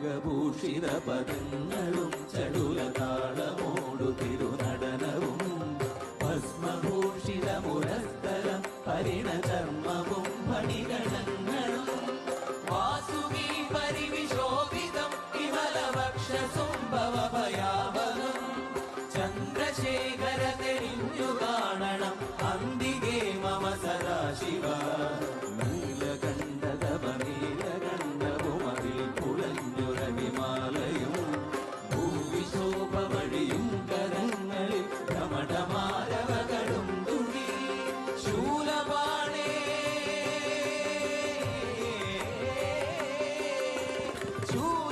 നാഗഭൂഷിത പദങ്ങളും ചടുലതാളമോടു തിരുനടനവും ഭസ്മഭൂഷിത മുരസ്ഥലം പരിണചർമ്മവും മണിഗണങ്ങളും വാസുകി പരിവിശോഭിതം വിമലവക്ഷസുംഭവഭയാവഹം ചന്ദ്രശേഖര തെളിഞ്ഞു കാണണം അന്തികേ മമ സദാശിവ നീലകണ്ഠതപനീലകണ്ഠവുമതിൽ കുളഞ്ഞുരവിമാലയും ഭൂവിശോഭവഴിയും കരങ്ങളിൽ ഭ്രമടമാരവകളും തുണി ശൂലപാണേ ശൂല